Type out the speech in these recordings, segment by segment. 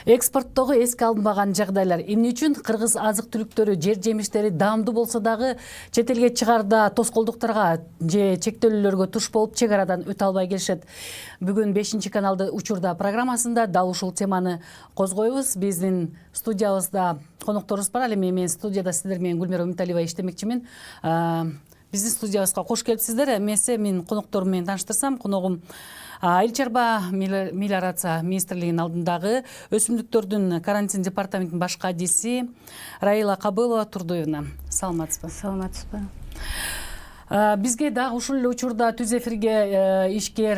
Экспорттогу эске алынбаган жагдайлар эмне үчүн кыргыз азык түлүктөрү, жер жемиштери даамдуу болсо дагы чет элге чыгаарда тоскоолдуктарга же чектөөлүүлөргө туш болуп чек арадан өтө албай келишет. Бүгүн 5 каналды учурда программасында дал ушул теманы козгойбуз. Биздин студиябызда конокторубуз бар. Ал эми мен студияда сиздер менен Гүлмира Үмүталиева иштемекчимин. Биздин студиябызга кош келипсиздер. Эмесе мен конокторум менен тааныштырсам, коногум Айыл чарба мелиорация министрлигинин алдындагы өсүмдүктөрдүн карантин департаментинин баш кадиси Раила Кабылова Турдуевна. Саламатсызбы? Саламатсызбы. Бизге дагы ушул эле учурда түз эфирге ишкер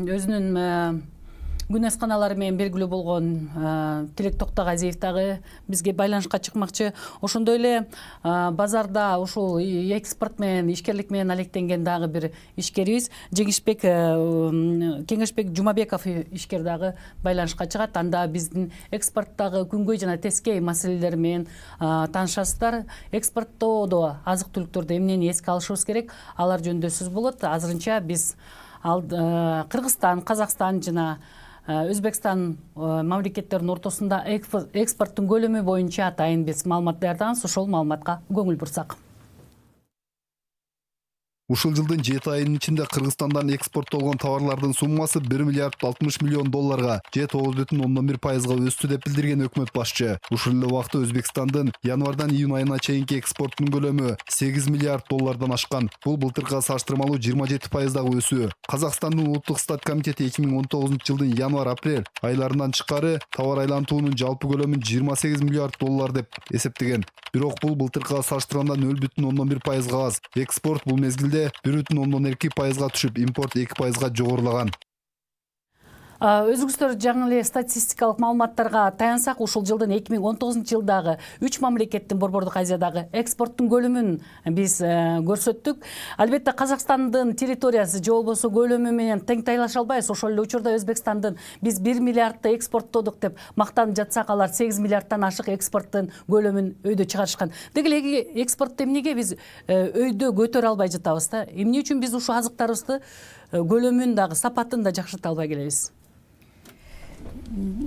өзүнүн күн асканалары менен белгилүү болгон Тилек Токтогазиев дагы бизге байланышка чыкмакчы. Ошондой эле базарда ушул экспорт менен, ишкерлик менен алектенген дагы бир ишкерибиз Кеңешбек Жумабеков ишкер дагы байланышка чыгат. Анда биздин экспорттагы күнгөй жана тескей маселелер менен таанышасыздар. Экспорттоодо азык түлүктөрдү эмнени эске алышыбыз керек, алар жөнүндө сөз болот. Азырынча биз Кыргызстан, Казакстан жана Өзбекстан мамлекеттеринин ортосунда экспорттун көлөмү боюнча атайын биз маалымат даярдаганбыз. Ошол маалыматка көңүл бурсак. Ушул жылдын 7 айынын ичинде Кыргызстандан экспорттолгон товарлардын суммасы 1 миллиард 60 миллион долларга же 9,1% өстү деп билдирген өкмөт башчы. Ушул эле убакта Өзбекстандын январдан июнь айына чейинки экспорттун көлөмү 8 миллиард доллардан ашкан. Бул былтыркыга салыштырмалуу 27% өсүү. Казакстандын улуттук стат комитети 2019 жылдын январь-апрель айларынан тышкары товар айлантуунун жалпы көлөмүн 28 миллиард доллар деп эсептеген. Бирок бул былтыркыга салыштырганда 0,1% аз. Экспорт бул мезгилде 1,2% түшүп, импорт 2% жогорулаган. Өзүңүздөр жаңы эле статистикалык маалыматтарга таянсак, ушул жылдын 2019 жылдагы 3 мамлекеттин Борбордук Азиядагы экспорттун көлөмүн биз көрсөттүк. Албетте Казакстандын территориясы же болбосо көлөмү менен тең тайлаша албайбыз. Ошол эле учурда Өзбекстандын биз 1 миллиардты экспорттодук деп мактанып жатсак, алар 8 миллиардтан ашык экспорттун көлөмүн өйдө чыгарышкан. Деги эле экспортту эмнеге биз өйдө көтөрө албай жатабыз да? Эмне үчүн биз ушул азыктарыбызды көлөмүн дагы сапатын да жакшырта албай келебиз?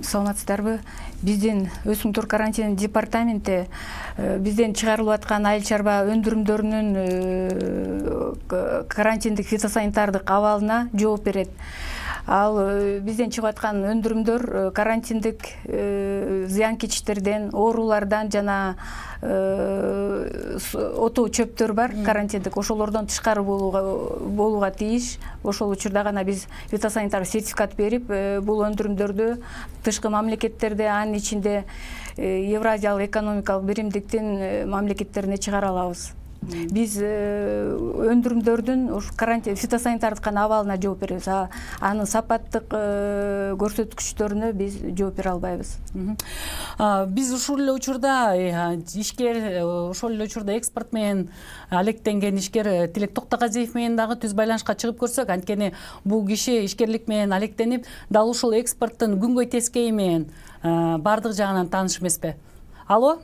Саламатсыздарбы? Биздин өсүмдүктөр карантин департаменти бизден чыгарылып аткан айыл чарба өндүрүмдөрүнүн карантиндик фитосанитардык абалына жооп берет. Ал бизден чыгып аткан өндүрүмдөр карантиндик зыянкечтерден, оорулардан жана отоо чөптөр бар карантиндик, ошолордон тышкары болууга тийиш. Ошол учурда гана биз фитосанитар сертификат берип, бул өндүрүмдөрдү тышкы мамлекеттерде, анын ичинде Евразиялык экономикалык биримдиктин мамлекеттерине чыгара алабыз. Биз өндүрүмдөрдүн карантин фитосанитардык абалына жооп беребиз. Анын сапаттык көрсөткүчтөрүнө биз жооп бере албайбыз. Биз ушул эле учурда ишкер, ошол эле учурда экспорт менен алектенген ишкер Тилек Токтогазиев менен дагы түз байланышка чыгып көрсөк, анткени бул киши ишкерлик менен алектенип, дал ушул экспорттун күнгөй тескейи менен бардык жагынан тааныш эмеспи? Алло?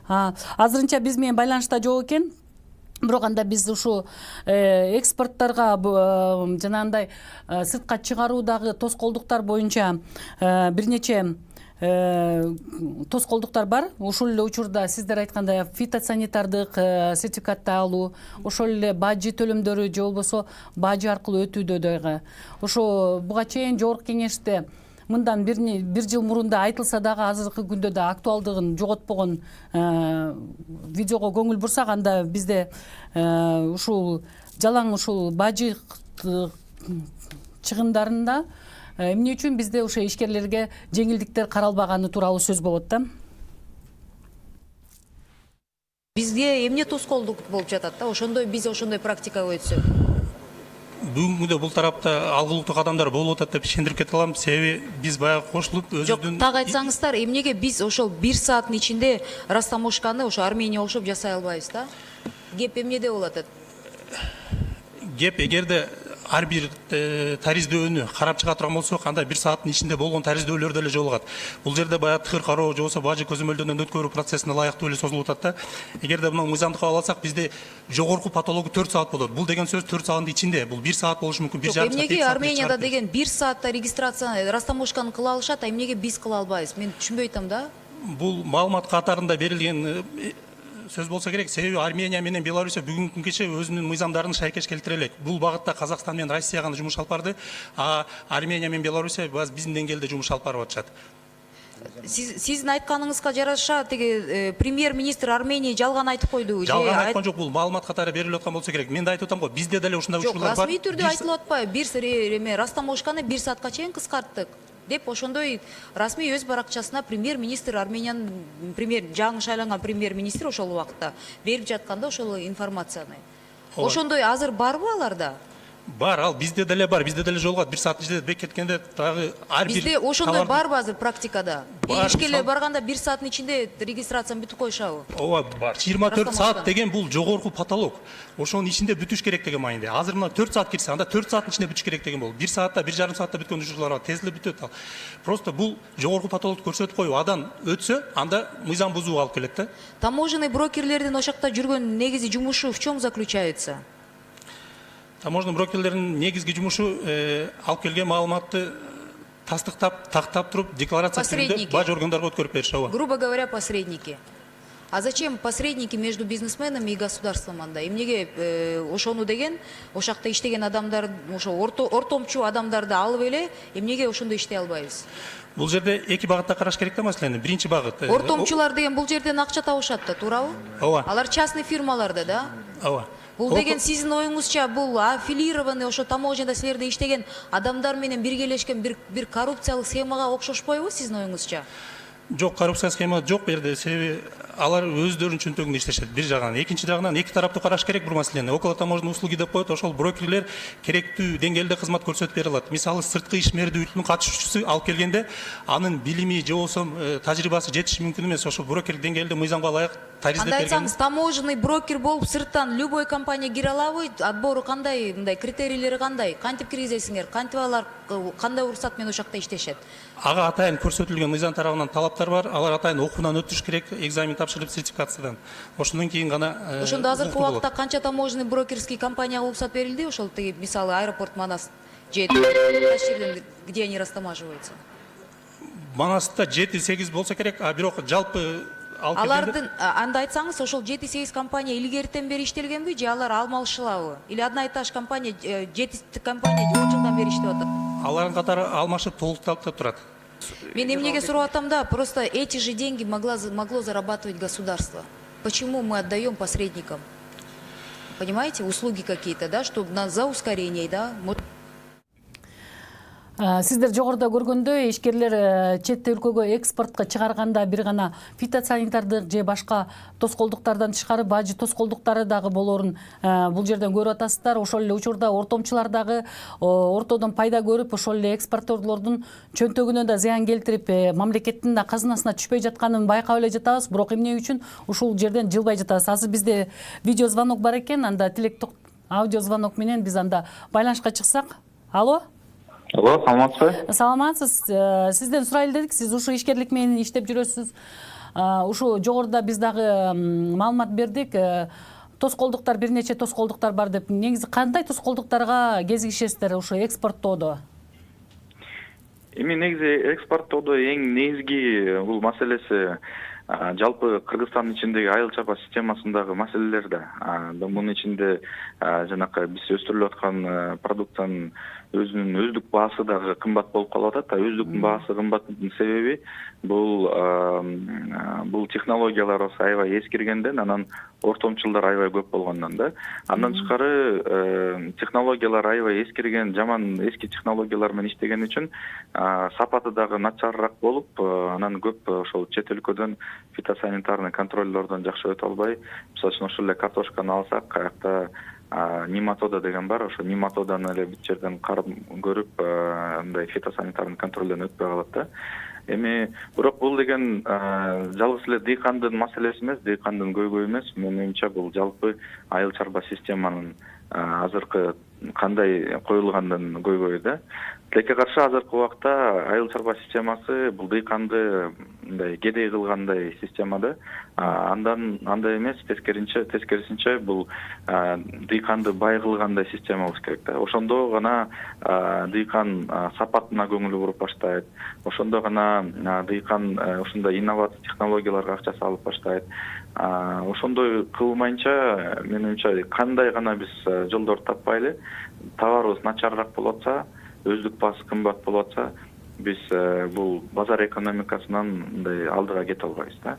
Азырынча биз менен байланышта жок экен. Бирок анда биз ушу экспорттарга жанагындай сыртка чыгаруудагы тоскоолдуктар боюнча бир нече тоскоолдуктар бар. Ушул эле учурда сиздер айткандай фитосанитардык сертификатты алуу, ошол эле бажы төлөмдөрү же болбосо бажы аркылуу өтүүдө дагы. Ошо буга чейин жогорку кеңеште мындан бир жыл мурунда айтылса дагы азыркы күндө да актуалдыгын жоготпогон видеого көңүл бурсак, анда бизде ушул жалаң ушул бажы чыгымдарында эмне үчүн бизде ошо ишкерлерге жеңилдиктер каралбаганы тууралуу сөз болот да. Бизге эмне тоскоолдук болуп жатат да, ошондой биз ошондой практикага өтсөк. Бүгүнкү күндө бул тарапта алгылыктуу кадамдар болуп атат деп ишендирип кете алам. Себеби биз баягы кошулуп өзүбүздүн так айтсаңыздар, эмнеге биз ошол 1 сааттын ичинде растаможканы ошо Армения окшоп жасай албайбыз да? Кеп эмнеде болуп атат? Кеп эгерде ар бир тариздөөнү карап чыга турган болсок, анда 1 сааттын ичинде болгон тариздөөлөр деле жолугат. Бул жерде баягы тыгыр кароо же болбосо бажы көзөмөлдөөдөн өткөрүү процессине ылайыктуу эле созулуп атат да. Эгерде мына мыйзамдыкка алсак, бизде жогорку патологу 4 саат болот. Бул деген сөз 4 сааттын ичинде. Бул 1 саат болушу мүмкүн, 1,5 саат. Эмнеге Арменияда деген 1 саатта регистрация растаможканы кыла алышат, а эмнеге биз кыла албайбыз? Мен түшүнбөй атам да. Бул маалымат катарында берилген сөз болсо керек. Себеби Армения менен Белоруссия бүгүнкү күнкече өзүнүн мыйзамдарын шайкеш келтире элек. Бул багытта Казакстан менен Россия гана жумуш алып барды, а Армения менен Белоруссия биздин деңгээлде жумуш алып барып атышат. Сиздин айтканыңызга жараша теги премьер-министр Армения жалган айтып койду. Жалган айткан жок, бул маалымат катары берилип аткан болсо керек. Мен да айтып атам го, бизде деле ушундай учурлар бар. Расмий түрдө айтылып атпайбы? Бир растаможканы 1 саатка чейин кыскарттык деп ошондой расмий өз баракчасына премьер-министр Армениянын жаңы шайланган премьер-министр ошол убакта берип жатканда ошол информацияны. Ошондой азыр барбы аларда? Бар, ал bizde деле бар, bizde деле жолугат. 1 саат ичинде бек кеткенде дагы ар бир Бизде ошондой барбы азыр практикада? Бар, Ишкерлер мисалы- барганда 1 сааттын ичинде регистрацияны бүтүп коюшабы? Ооба, бар. 24 Растамашкан. саат деген бул жогорку потолок. Ошонун ичинде бүтүш керек деген мааниде. Азыр мына 4 саат кирсе, анда 4 сааттын ичинде бүтүш керек деген бол. 1 саатта, 1,5 саатта бүткөн учурлар бар. Тез эле бүтөт ал. Просто бул жогорку потолокту көрсөтүп коюп, адан өтсө, анда мыйзам бузууга алып келет да. Таможенный брокерлердин ошакта жүргөн негизи жумушу в чем заключается? Таможня брокерлердин негизги жумушу алып келген маалыматты тастыктап, тактап туруп, декларация түрүндө Посредники. баж органдарга өткөрүп беришет. Ооба. Грубо говоря, посредники. А зачем посредники между бизнесменами и государством анда? Эмнеге ошону деген, ошакта иштеген адамдар, ошо ортомчу адамдарды алып эле, эмнеге ошондой иштей албайбыз? Бул жерде эки багытта караш керек да маселени. Биринчи багыт. Ортомчулар деген бул жерден акча табышат да, туурабы? Ооба. Алар частный фирмаларда да. Ооба. Бул деген сиздин оюңузча бул аффилированный ошо таможняда силерде иштеген адамдар менен биргелешкен бир коррупциялык схемага окшошпойбу сиздин оюңузча? Жок, коррупция схема жок бу жерде. Себеби алар өздөрүнүн чөнтөгүндө иштешет. Бир жагынан, экинчи жагынан эки тараптуу караш керек бул маселени. Около таможенный услуги деп коет, ошол брокерлер керектүү деңгээлде кызмат көрсөтүп бере алат. Мисалы, сырткы ишмердүүлүктүн катышуучусу алып келгенде, анын билими же болбосо тажрыйбасы жетиши мүмкүн эмес. Ошол брокер деңгээлде мыйзамга ылайык тариздеп Анда берген. айтсаңыз, таможенный брокер болуп сырттан любой компания кире алабы? Отбору кандай, мындай критерийлери кандай? Кантип киргизесиңер? Кантип алар кандай уруксат менен ошакта иштешет? Ага атайын көрсөтүлгөн мыйзам тарабынан талаптар бар. Алар атайын окуудан өтүш керек, экзамен тапшырып сертификациядан. Ошондон кийин гана Ошондо азыркы убакта канча таможенный брокерский компанияга уруксат берилди? Ошол тиги мисалы аэропорт Манас же кайсы жерден, где они растамаживаются? Манаста 7-8 болсо керек, а бирок жалпы алып келгенде Алардын анда айтсаңыз, ошол 7-8 компания илгертен бери иштелгенби же алар алмашылабы? Или одна и та же компания, 7 компания 10 жылдан бери иштеп атат? алардын катары алмашып толуктап турат. Мен эмнеге сурап атам да, просто эти же деньги могло зарабатывать государство. Почему мы отдаем посредникам? Понимаете, услуги какие-то, да, чтобы за ускорение, да? Сиздер жогоруда көргөндөй ишкерлер чет өлкөгө экспортко чыгарганда бир гана фитосанитардык же башка тоскоолдуктардан тышкары бажы тоскоолдуктары дагы болорун бул жерден көрүп атасыздар. Ошол эле учурда ортомчулар дагы ортодон пайда көрүп, ошол эле экспортерлордун чөнтөгүнө да зыян келтирип, мамлекеттин да казынасына түшпөй жатканын байкап эле жатабыз. Бирок эмне үчүн ушул жерден жылбай жатабыз? Азыр бизде видео звонок бар экен, анда аудио звонок менен биз анда байланышка чыксак. Алло? Алло, саламатсызбы? Саламатсыз. Сизден сурайлы дедик. Сиз ушу ишкерлик менен иштеп жүрөсүз. Ушу жогоруда биз дагы маалымат бердик. Тоскоолдуктар, бир нече тоскоолдуктар бар деп. Негизи кандай тоскоолдуктарга кезигишесиздер ушу экспорттоодо? Эми негизи экспорттоодо эң негизги бул маселеси жалпы Кыргызстандын ичиндеги айыл чапа системасындагы маселелер да. Мунун ичинде жанакы биз өстүрүлүп аткан продукциянын өзүнүн өздүк баасы дагы кымбат болуп калып атат. Өздүктүн баасы кымбаттын себеби бул технологиялар аябай эскиргенден, анан ортомчулдар аябай көп болгондон да. Андан тышкары технологиялар аябай эскирген, жаман эски технологиялар менен иштеген үчүн сапаты дагы начарыраак болуп, анан көп ошол чет өлкөдөн фитосанитарный контроллордон жакшы өтө албай, мисалы үчүн ошол эле картошканы алсак, каякта нематода деген бар, ошо нематоданы эле бүт жерден карап көрүп, мындай фитосанитарный контролдон өтпөй калат да. Эми бирок бул деген жалгыз эле дыйкандын маселеси эмес, дыйкандын көйгөйү эмес. Менин оюмча бул жалпы айыл чарба системанын азыркы кандай коюлгандан көйгөй да. Тилекке каршы азыркы убакта айыл чарба системасы бул дыйканды мындай кедей кылгандай система да. Андан андай эмес, тескерисинче бул дыйканды бай кылгандай система болуш керек да. Ошондо гана дыйкан сапатына көңүл буруп баштайт. Ошондо гана дыйкан ушундай инновация технологияларга акча салып баштайт. Ошондой кылмайынча, менин оюмча, кандай гана биз жолдор таппайлы, товарыбыз начарыраак болуп атса, өздүк баасы кымбат болуп атса, биз бул базар экономикасынан мындай алдыга кете албайбыз да.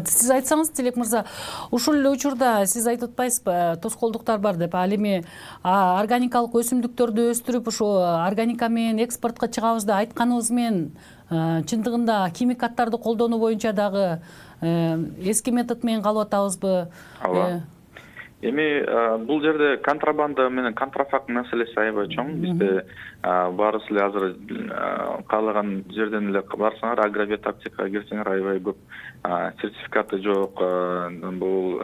Сиз айтсаңыз, Тилек мырза, ушул эле учурда сиз айтып атпайсызбы, тоскоолдуктар бар деп. Ал эми органикалык өсүмдүктөрдү өстүрүп, ушу органика менен экспортко чыгабыз деп айтканыбыз менен чындыгында химикаттарды колдонуу боюнча дагы эски метод менен калып атабызбы? Ооба. Эми бул жерде контрабанда менен контрафакт маселеси аябай чоң. Бизде баарыбыз эле азыр каалаган жерден эле барсаңар, агробет аптекага кирсеңер аябай көп сертификаты жок. Бул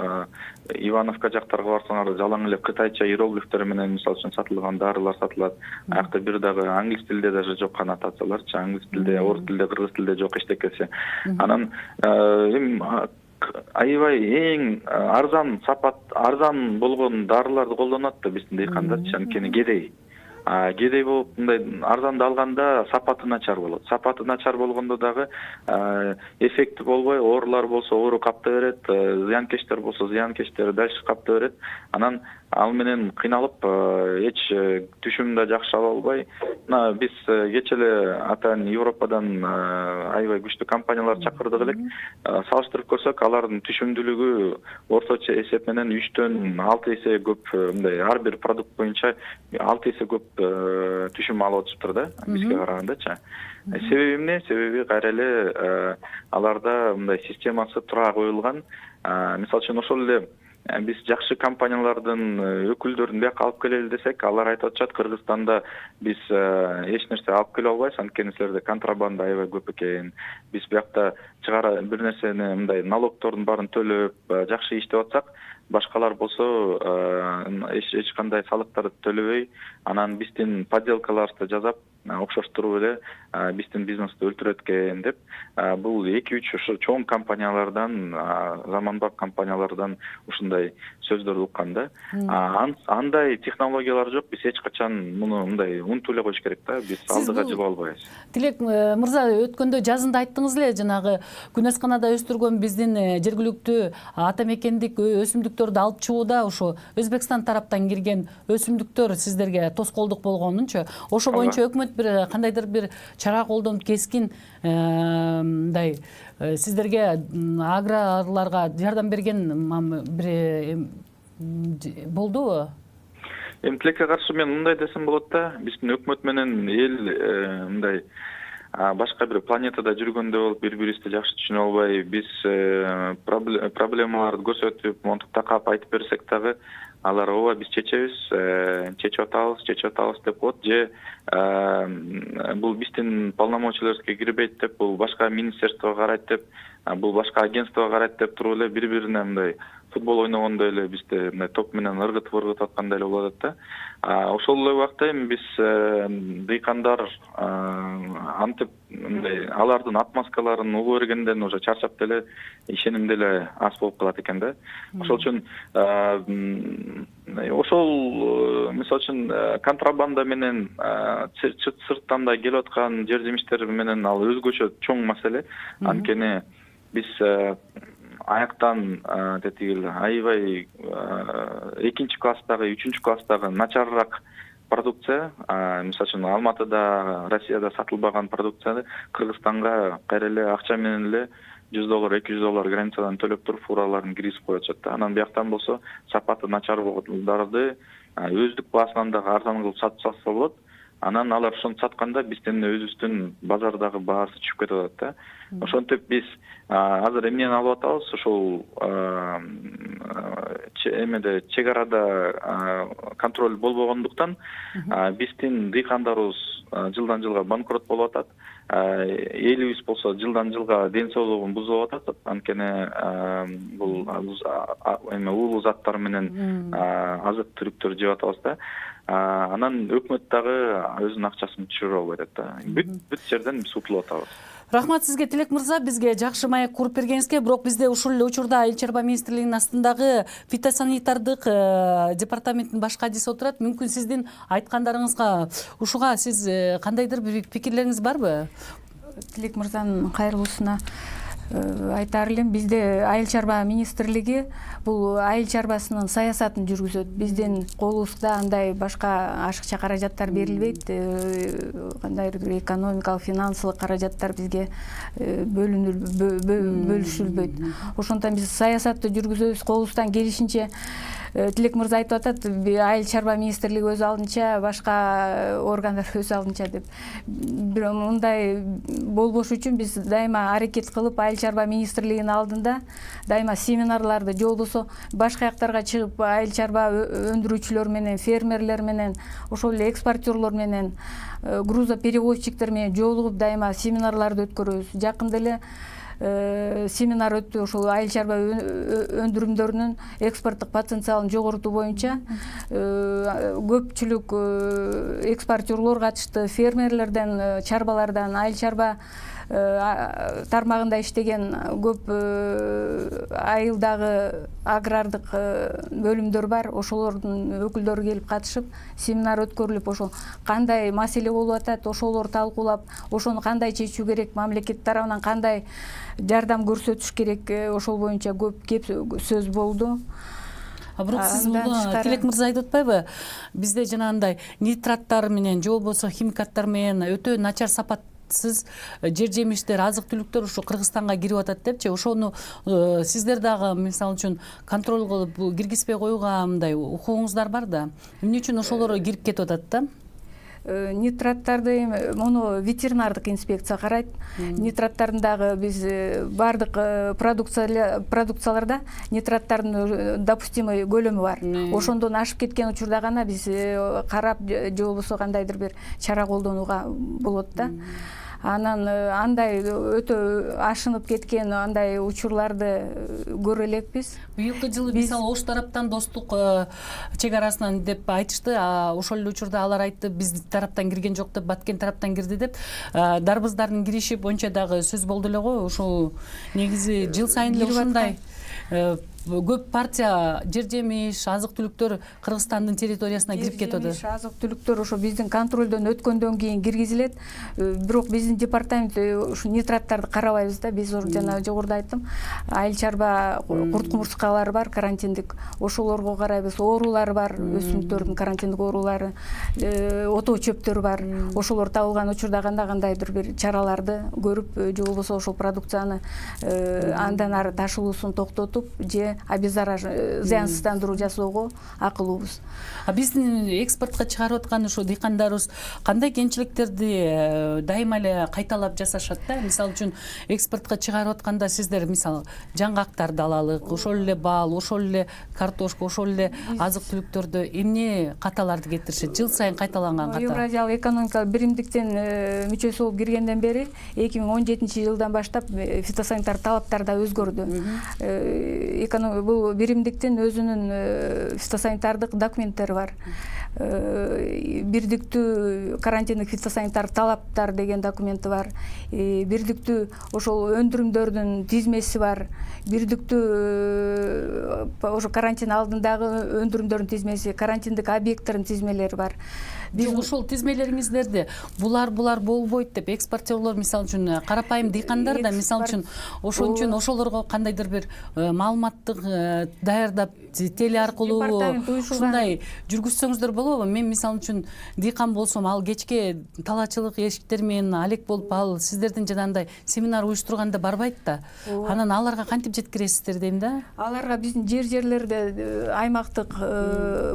Ивановка жактарга барсаңар, жалаң эле кытайча иероглифтер менен мисалы үчүн сатылган дарылар сатылат. Аякта бир дагы англис тилде даже жок аннотацияларчы, англис тилде, орус тилде, кыргыз тилде жок эчтекеси. Анан эми аябай эң арзан болгон дарыларды колдонот да биздин дыйкандар, анткени кедей болуп мындай арзанды алганда сапаты начар болот. Сапаты начар болгондо дагы эффекти болбой, оорулар болсо оору каптай берет, зыянкечтер болсо зыянкечтер дальше каптай берет. Анан ал менен кыйналып эч түшүм да жакшы ала албай, биз кечээ эле атайын Европадан аябай күчтүү компаниялар чакырдык элек. Салыштырып көрсөк, алардын түшүмдүүлүгү орточо эсеп менен 3-төн 6 эсе көп, мындай ар бир продукт боюнча 6 эсе көп түшүм алып атышыптыр да, бизге карагандачы. Себеби эмне? Себеби кайра эле аларда мындай системасы тура коюлган. Мисалы үчүн ошол эле биз жакшы компаниялардын өкүлдөрүн бияка алып келели десек, алар айтып атышат, Кыргызстанда биз эч нерсе алып келе албайбыз, анткени силерде контрабанда аябай көп экен. Биз биякта чыгара бир нерсени мындай налогтордун баарын төлөп жакшы иштеп атсак, башкалар болсо эч кандай салыктарды төлөбөй, анан биздин подделкаларыбызды жасап, окшоштуруп эле биздин бизнести өлтүрөт экен деп, бул 2-3 ошо чоң компаниялардан, заманбап компаниялардан ушундай сөздөрдү уккан да. Андай технологиялар жок, биз эч качан муну мындай унутуп эле коюш керек да, биз алдыга жылып албайбыз. Тилек мырза, өткөндө жазында айттыңыз эле, жанагы күнөсканада өстүргөн биздин жергиликтүү ата мекендик өсүмдүктөрдү алып чыгууда ушу Өзбекстан тараптан кирген өсүмдүктөр сиздерге тоскоолдук болгонунчу, ошо боюнча өкмөт бир кандайдыр бир чара колдонуп кескин мындай сиздерге аграрларга жардам берген бир болдубу? Эми тилекке каршы мен мындай десем болот да, биздин өкмөт менен эл мындай башка бир планетада жүргөндөй болуп, бири-бирибизди жакшы түшүнө албай, биз проблемаларды көрсөтүп, монтип такап айтып берсек дагы, алар ооба биз чечебиз, чечип атабыз деп коет, же бул биздин полномочияларыбызга кирбейт деп, бул башка министерствого карайт деп, бул башка агентствого карайт деп туруп эле бири-бирине мындай футбол ойногондой эле бизде мындай топ менен ыргытып аткандай эле болуп атат да. Ошол эле убакта эми биз дыйкандар антип мындай алардын отмазкаларын угуп бергенден уже чарчап деле, ишеним деле аз болуп калат экен да. Ошол үчүн ошол мисалы үчүн контрабанда менен сырттан да келип аткан жер жемиштер менен ал өзгөчө чоң маселе. Анткени биз аяктан тетигил аябай 2-чи класстагы, 3-чү класстагы начарыраак продукция, мисалы үчүн Алматыда, Россияда сатылбаган продукцияны Кыргызстанга кайра эле акча менен эле $100, $200 границадан төлөп туруп фураларын киргизип коюп атышат да. Анан бияктан болсо сапаты начар болгондарды өздүк баасынан дагы арзан кылып сатып салса болот. Анан алар ошону сатканда биздин базардагы базардагы баасы түшүп кетип атат да. Ошентип биз азыр эмнени алып атабыз? Ошол эмеде чек арада контроль болбогондуктан биздин дыйкандарыбыз жылдан жылга банкрот болуп атат. Элибиз болсо жылдан жылга ден соолугун бузуп атат. Анткени бул эме уулуу заттар менен азык түлүктөр жеп атабыз да. Анан өкмөт дагы өзүнүн акчасын түшүрүп албай атат да. Бүт жерден биз утулуп атабыз. Рахмат сизге, Тилек мырза, бизге жакшы маек куруп бергениңизге. Бирок бизде ушул эле учурда Айыл чарба министрлигинин астындагы фитосанитардык департаменттин баш кадиси отурат. Мүмкүн сиздин айткандарыңызга ушуга сиз кандайдыр бир пикирлериңиз барбы? Тилек мырзанын кайрылуусуна айтар элем, бизде Айыл чарба министрлиги бул айыл чарбасынын саясатын жүргүзөт. Биздин колубузда андай башка ашыкча каражаттар берилбейт. Кандайдыр бир экономикалык, финансылык каражаттар бизге бөлүшүлбөйт. Ошондон биз саясатты жүргүзөбүз, колубуздан келишинче. Тилек мырза айтып атат, Айыл чарба министрлиги өз алдынча, башка органдар өз алдынча деп. Бирок мындай болбош үчүн биз дайыма аракет кылып, Айыл чарба министрлигинин алдында дайыма семинарларды, же болбосо башка жактарга чыгып, айыл чарба өндүрүүчүлөр менен, фермерлер менен, ошол эле экспортерлор менен, грузоперевозчиктер менен жолугуп дайыма семинарларды өткөрөбүз. Жакында эле семинар өттү, ошол айыл чарба өндүрүмдөрүнүн экспорттук потенциалын жогорутуу боюнча көпчүлүк экспортерлор катышты, фермерлерден, чарбалардан, айыл чарба тармагында иштеген көп айылдагы агрардык бөлүмдөр бар. Ошолордун өкүлдөрү келип катышып, семинар өткөрүлүп, ошол кандай маселе болуп атат, ошолорду талкуулап, ошону кандай чечүү керек, мамлекет тарабынан кандай жардам көрсөтүш керек, ошол боюнча көп кеп сөз болду. Бирок сиз муну Тилек мырза айтып атпайбы? Бизде жанагындай нитраттар менен, же болбосо химикаттар менен өтө начар сапат жер жемиштер, азык түлүктөр ушу Кыргызстанга кирип атат депчи. Ошону сиздер дагы мисалы үчүн контроль кылып киргизбей коюуга мындай укугуңуздар бар да. Эмне үчүн ошолор кирип кетип атат да? Нитраттарды муну ветеринардык инспекция карайт. Нитраттардын дагы биз бардык продукцияларда нитраттардын допустимый көлөмү бар. Ошондон ашып кеткен учурда гана биз карап, же болбосо кандайдыр бир чара колдонууга болот да. Анан андай өтө ашынып кеткен андай учурларды көрө элекпиз. Быйылкы жылы мисалы Ош тараптан достук чек арасынан деп айтышты. Ошол эле учурда алар айтты, биз тараптан кирген жок деп, Баткен тараптан кирди деп. Дарбыздардын кириши боюнча дагы сөз болду эле го. Ошол негизи жыл сайын эле ушундай көп партия жер жемиш, азык түлүктөр Кыргызстандын территориясына кирип кетип атат. Азык түлүктөр ошо биздин контролдон өткөндөн кийин киргизилет. Бирок биздин департамент ушу нитраттарды карабайбыз да. Биз жана жогоруда айттым, айыл чарба курт кумурскалары бар, карантиндик. Ошолорго карайбыз. Оорулары бар, өсүмдүктөрдүн карантиндик оорулары, отоо чөптөр бар. Ошолор табылган учурда кандайдыр бир чараларды көрүп, же болбосо ошол продукцияны андан ары ташылуусун токтотуп, же зыянсыздандыруу жасоого акылуубуз. Биздин экспортко чыгарып аткан ушу дыйкандарыбыз кандай кемчиликтерди дайыма эле кайталап жасашат да? Мисалы үчүн экспортко чыгарып атканда сиздер мисалы жаңгактарды алалык, ошол эле бал, ошол эле картошка, ошол эле азык түлүктөрдү эмне каталарды кетиришет? Жыл сайын кайталанган ката. Евразиялык экономикалык биримдиктин мүчөсү болуп киргенден бери 2017-жылдан баштап фитосанитар талаптар да өзгөрдү. Бул биримдиктин өзүнүн фитосанитардык документтери бар. Бирдиктүү карантиндик фитосанитар талаптар деген документи бар. Бирдиктүү ошол өндүрүмдөрдүн тизмеси бар. Бирдиктүү ошо карантин алдындагы өндүрүмдөрдүн тизмеси, карантиндик объекттердин тизмелери бар. Ошол тизмелериңиздерди булар болбойт деп экспортерлор мисалы үчүн карапайым дыйкандар да мисалы үчүн ошон үчүн ошолорго кандайдыр бир маалыматтык даярдап теле аркылуу ушундай жүргүзсөңүздөр болобу? Мен мисалы үчүн дыйкан болсом, ал кечке талаачылык эшиктер менен алек болуп, ал сиздердин жанагындай семинар уюштурганда барбайт да. Анан аларга кантип жеткиресиздер дейм да? Аларга биздин жерлерде аймактык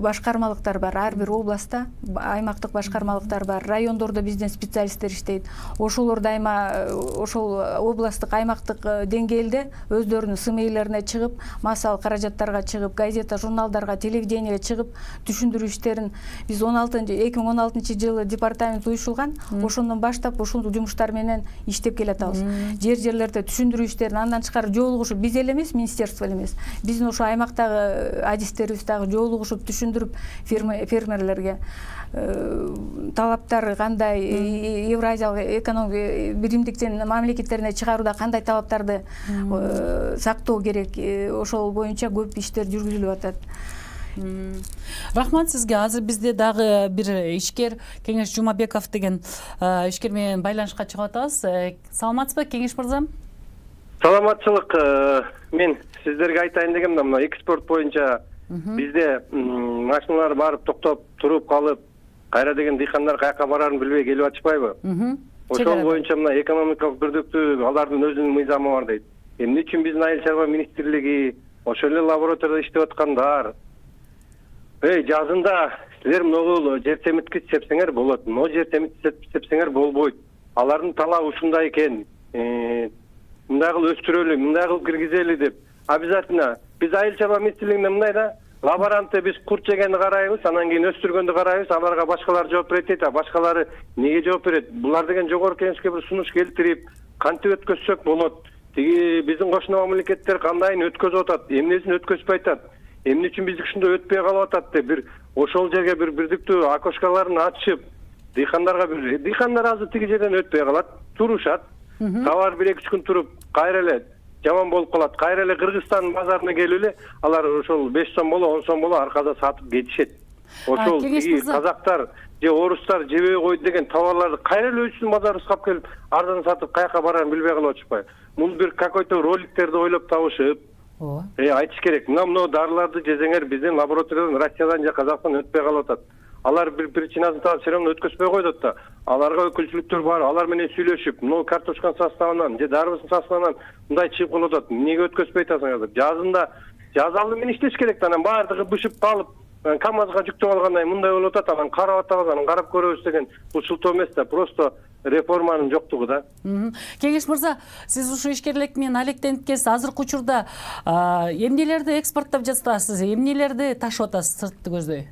башкармалыктар бар. Ар бир областта аймактык башкармалыктар бар. Райондордо биздин специалисттер иштейт. Ошолор дайыма ошол областтык, аймактык деңгээлде өздөрүнүн СМИлерине чыгып, массалык каражаттарга чыгып, газета, журналдарга, телевидениеге чыгып, түшүндүрүү иштерин биз 2016 жылы департамент уюшулган, ошондон баштап ушул жумуштар менен иштеп келатабыз. Жерлерде түшүндүрүү иштерин андан тышкары жолугушуп биз эле эмес, министерство эле эмес. Биздин ошо аймактагы адистерибиз дагы жолугушуп түшүндүрүп фермерлерге талаптар кандай, Евразиялык экономик биримдиктин мамлекеттерине чыгарууда кандай талаптарды сактоо керек, ошол боюнча көп иштер жүргүзүлүп атат. Рахмат сизге. Азыр бизде дагы бир ишкер Кеңеш Жумабеков деген ишкер менен байланышка чыгып атабыз. Саламатсызбы, Кеңеш мырза? Саламатчылык. Мен сиздерге айтайын дегем да, мына экспорт боюнча бизде машиналар барып токтоп туруп калып, кайра деген дыйкандар каяка барарын билбей келип атышпайбы? Ошол боюнча мына экономикалык бирдиктүү алардын өзүнүн мыйзамы бар дейт. Эмне үчүн биздин Айыл чарба министрлиги, ошол эле лабораторияда иштеп аткандар, жазында силер могул жер семиткич сепсеңер болот, но жер семиткич сепсеңер болбойт. Алардын талабы ушундай экен. Мындай кылып өстүрөлү, мындай кылып киргизели деп. Обязательно биз Айыл чарба министрлигинде мындай да, лаборантты биз курт жегенди карайбыз, анан кийин өстүргөндү карайбыз, аларга башкалар жооп берет дейт. Башкалары эмнеге жооп берет? Булар деген жогорку кеңешке бир сунуш келтирип, кантип өткөзсөк болот? Тиги биздин кошуна мамлекеттер кандайын өткөзүп атат, эмнесин өткөзбөй атат, эмне үчүн биздики ушундай өтпөй калып атат деп бир ошол жерге бир бирдиктүү окошкаларын ачып, дыйкандарга бир дыйкандар азыр тиги жерден өтпөй калат, турушат. Товар 1-2 күн туруп, кайра эле жаман болуп калат. Кайра эле Кыргызстан базарына келип эле алар ошол 5 сом боло, 10 сом боло аркада сатып кетишет. Ошол тиги казактар же орустар жебей койду деген товарларды кайра эле өзүнүн базарыбызга кап келип, арзан сатып каяка барарын билбей калып атышпайбы? Муну бир какой-то роликтерди ойлоп табышып, айтыш керек. Мына дарыларды жесеңер биздин лабораториядан, Россиядан же Казакстан өтпөй калып атат. Алар бир причинасын таап все равно өткөзбөй койдут да. Аларга өкүлчүлүктөр бар, алар менен сүйлөшүп, мына картошканын составынан же дарыбыздын составынан мындай чыгып калып атат. Эмнеге өткөзбөй атасыңар? Жазында жазалы менен иштеш керек да, анан баардыгы бышып калып, КамАЗга жүктөп алгандай мындай болуп атат, анан карап атабыз, анан карап көрөбүз деген бул шылтоо эмес да, просто реформанын жоктугу да. Кеңеш мырза, сиз ушу ишкерлик менен алектенип келсиз. Азыркы учурда эмнелерди экспорттоп жатасыз, эмнелерди ташып атасыз сыртты көздөй?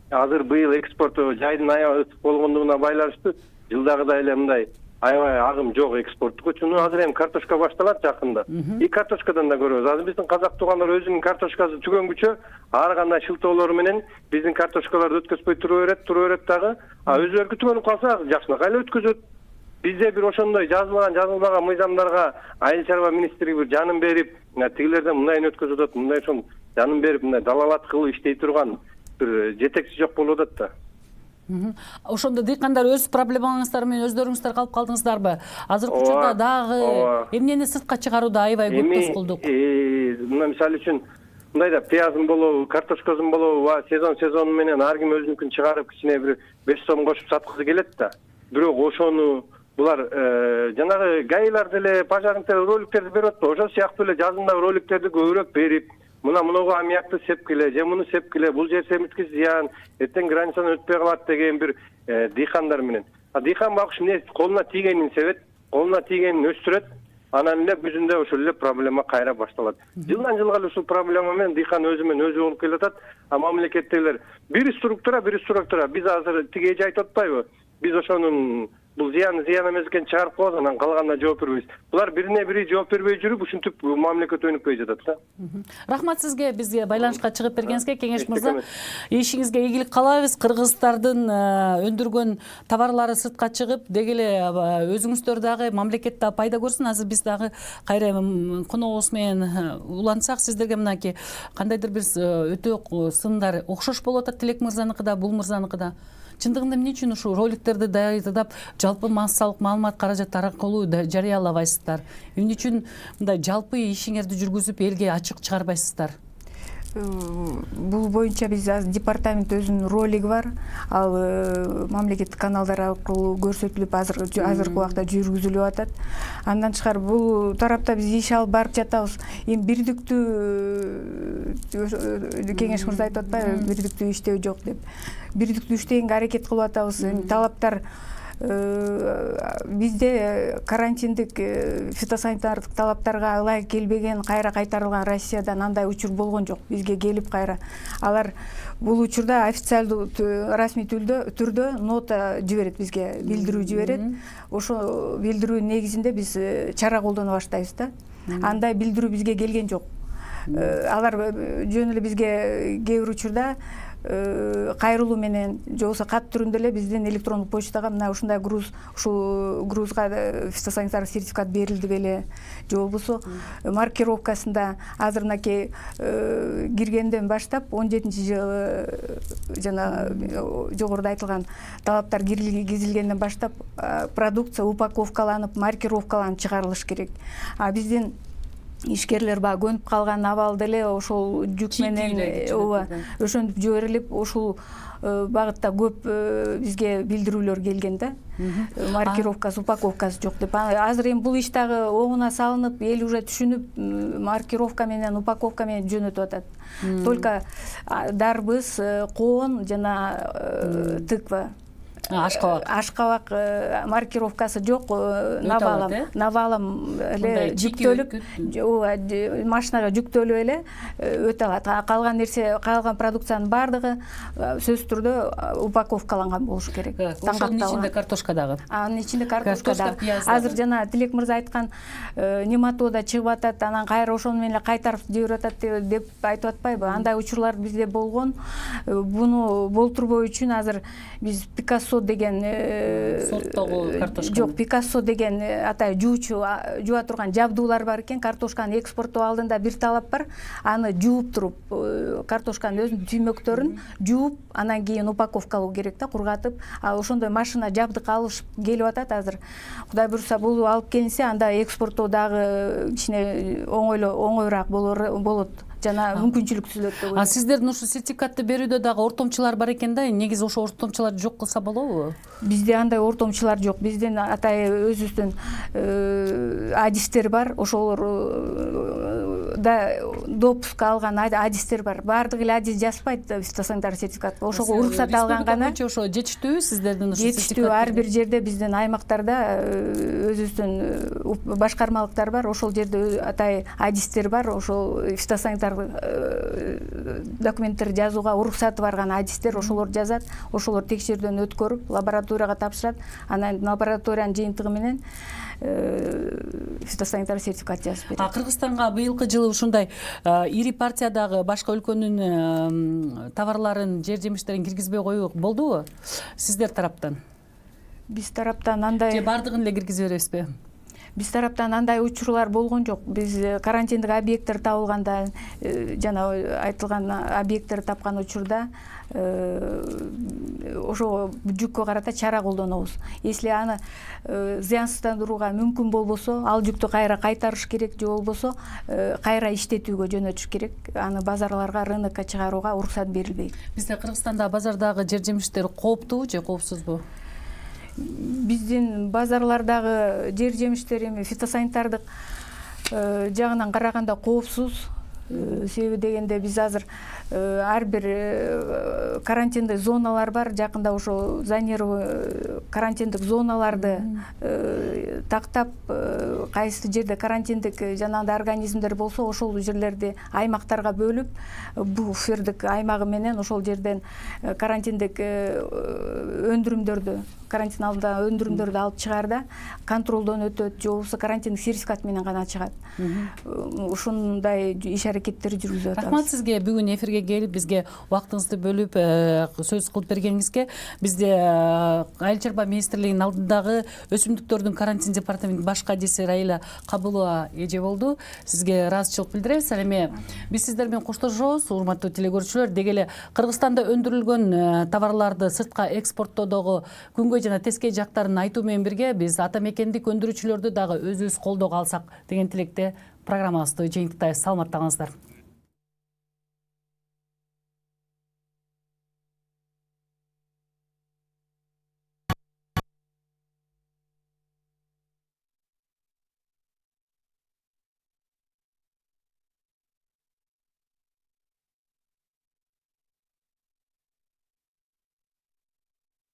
Азыр быйыл экспорт жайдын аябай ысык болгондугуна байланыштуу жылдагыдай эле мындай аябай агым жок экспорттук үчүн. Азыр эми картошка башталат жакында. И картошкадан да көрөбүз. Азыр биздин казак туугандар өзүнүн картошкасы түгөнгүчө ар кандай шылтоолор менен биздин картошкаларды өткөзбөй тура берет дагы. Өзүлөрү түгөнүп калса жакшынакай эле өткөзөт. Бизде бир ошондой жазылбаган мыйзамдарга Айыл чарба министрлиги бир жанын берип, тигилерден мындайын өткөзүп атат, мындай ошон жанын берип, мындай далалат кылып иштей турган бир жетекчи жок болуп атат да. Ошондо дыйкандар өз проблемаңыздар менен өздөрүңүздөр калып калдыңыздарбы? Азыркы учурда дагы эмнени сыртка чыгарууда аябай көп тоскоолдук. Мына мисалы үчүн мындай да пиязын болобу, картошкасын болобу, сезон менен ар ким өзүнүкүн чыгарып кичине бир 5 сом кошуп саткысы келет да. Бирок ошону булар жанагы гайлар деле пожарниктер роликтерди берип атпайбы? Ошол сыяктуу эле жазында роликтерди көбүрөөк берип, мына мыногу аммиакты сепкиле, же муну сепкиле, бул жер семиткич зыян, эртең границадан өтпөй калат деген бир дыйкандар менен. Дыйкан багыш эмне колуна тийгенин себет, колуна тийгенин өстүрөт, анан эле бүзүндө ошол эле проблема кайра башталат. Жылдан жылга эле ушул проблема менен дыйкан өзү менен өзү болуп келатат. Мамлекеттегилер бир структура, биз азыр тиге айтып атпайбы? Биз ошонун бул зыян эмес экенин чыгарып коебуз, анан калганына жооп бербейбиз. Булар бирине бири жооп бербей жүрүп, ушинтип мамлекет өнүкпөй жатат да. Рахмат сизге бизге байланышка чыгып бергениңизге, Кеңеш мырза. Ишиңизге ийгилик каалайбыз. Кыргыздардын өндүргөн товарлары сыртка чыгып, деги эле өзүңүздөр дагы мамлекетте пайда көрсүн. Азыр биз дагы кайра коногубуз менен улантсак, сиздерге мынакей кандайдыр бир өтө сындар окшош болуп атат, Тилек мырзаныкы да, бул мырзаныкы да. Чындыгында эмне үчүн ушу роликтерди даярдап, жалпы массалык маалымат каражаттары аркылуу жарыялабайсыздар? Эмне үчүн мындай жалпы ишиңерди жүргүзүп элге ачык чыгарбайсыздар? Бул боюнча биз департамент өзүнүн ролиги бар. Ал мамлекеттик каналдар аркылуу көрсөтүлүп азыркы убакта жүргүзүлүп атат. Андан тышкары бул тарапта биз иш алып барып жатабыз. Эми бирдиктүү Кеңеш мырза айтып атпайбы, бирдиктүү иштөө жок деп. Бирдиктүү иштегенге аракет кылып атабыз. Талаптар бизде карантиндик фитосанитардык талаптарга ылайык келбеген кайра кайтарылган Россиядан андай учур болгон жок. Бизге келип кайра алар бул учурда официалдуу расмий түрдө нота жиберет, бизге билдирүү жиберет. Ошо билдирүүнүн негизинде биз чара колдоно баштайбыз да. Андай билдирүү бизге келген жок. Алар жөн эле бизге кээ бир учурда кайрылуу менен же болбосо кат түрүндө эле биздин электрондук почтага мына ушундай груз, ушул грузга фитосанитардык сертификат берилди беле, же болбосо маркировкасында азыр мынакей киргенден баштап 17-жылы жана жогоруда айтылган талаптар киргизилгенден баштап продукция упаковкаланып, маркировкаланып чыгарылыш керек. Биздин ишкерлер баягы көнүп калган абалда эле ошол жүк менен ошентип жиберилип, ушул багытта көп бизге билдирүүлөр келген да. Маркировкасы, упаковкасы жок деп. Азыр эми бул иш дагы оңуна салынып, эл уже түшүнүп, маркировка менен, упаковка менен жөнөтүп атат. Только дарбыз, коон жана тыква, ашкабак маркировкасы жок, навалам эле жүктөлүп, машинага жүктөлүп эле өтө алат. Калган нерсе, калган продукциянын баардыгы сөзсүз түрдө упаковкаланган болушу керек. Ошонун ичинде картошка дагы. Анын ичинде картошка дагы. Азыр жана Тилек мырза айткан нематода чыгып атат, анан кайра ошону менен кайтарып жиберип атат деп айтып атпайбы? Андай учурлар бизде болгон. Буну болтурбоо үчүн азыр биз Пикассо деген сорттогу картошка. Жок, Пикассо деген атай жуучу, жууа турган жабдуулар бар экен. Картошканы экспорттоо алдында бир талап бар. Аны жууп туруп, картошканын өзүнүн түймөктөрүн жууп, анан кийин упаковкалоо керек да, кургатып. Ошондой машина жабдык алышып келип атат азыр. Кудай буйруса бул алып келинсе, анда экспорттоо дагы кичине оңоюраак болот. Жана мүмкүнчүлүксүздөт деп. Сиздердин ушу сертификатты берүүдө дагы ортомчулар бар экен да. Негизи ошо ортомчуларды жок кылса болобу? Бизде андай ортомчулар жок. Биздин атай өзүбүздүн адистер бар. Ошолор да допуск алган адистер бар. Баардык эле адис жазбайт фитосанитардык сертификатка. Ошого уруксат алган гана. Ошо жетиштүү сиздердин ушу сертификат? Жетиштүү. Ар бир жерде биздин аймактарда өзүбүздүн башкармалыктар бар. Ошол жерде атай адистер бар. Ошол фитосанитар документтерди жазууга уруксаты барган адистер ошолор жазат, ошолор текшерүүдөн өткөрүп лабораторияга тапшырат, анан лабораториянын жыйынтыгы менен фитосанитар сертификат жазып берет. Кыргызстанга быйылкы жылы ушундай ири партиядагы башка өлкөнүн товарларын, жер жемиштерин киргизбей коюу болдубу сиздер тараптан? Биз тараптан андай же баардыгын эле киргизе бересизби? Биз тараптан андай учурлар болгон жок. Биз карантиндик объекттер табылганда, жана айтылган объекттер тапкан учурда ошо жүккө карата чара колдонобуз. Если аны зыянсыздандырууга мүмкүн болбосо, ал жүктү кайра кайтарыш керек, же болбосо кайра иштетүүгө жөнөтүш керек. Аны базарларга, рынокко чыгарууга уруксат берилбейт. Бизде Кыргызстанда базардагы жер жемиштер кооптуу же коопсузбу? Биздин базарлардагы жер жемиштер эми фитосанитардык жагынан караганда коопсуз. Себеби дегенде биз азыр ар бир карантиндик зоналар бар. Жакында ошо зонировый карантиндик зоналарды тактап, кайсы жерде карантиндик жанагындай организмдер болсо, ошол жерлерди аймактарга бөлүп, буфердик аймагы менен ошол жерден карантиндик өндүрүмдөрдү, карантин алдында өндүрүмдөрдү алып чыгаарда контролдон өтөт, же болбосо карантиндик сертификат менен гана чыгат. Ушундай иш аракеттерди жүргүзүп атабыз. Рахмат сизге бүгүн эфирге келип, бизге убактыңызды бөлүп сөз кылып бергениңизге. Бизде Айыл чарба министрлигинин алдындагы өсүмдүктөрдүн карантин департаментинин баш кадиси Раиля Кабылова эже болду. Сизге ыраазычылык билдиребиз. Ал эми биз сиздер менен коштошобуз, урматтуу телекөрүүчүлөр. Деги эле Кыргызстанда өндүрүлгөн товарларды сыртка экспорттоодогу күнгөй жана тескей жактарын айтуу менен бирге биз ата мекендик өндүрүүчүлөрдү дагы өзүбүз колдоого алсак деген тилекте программабызды жыйынтыктайбыз. Саламатта калыңыздар.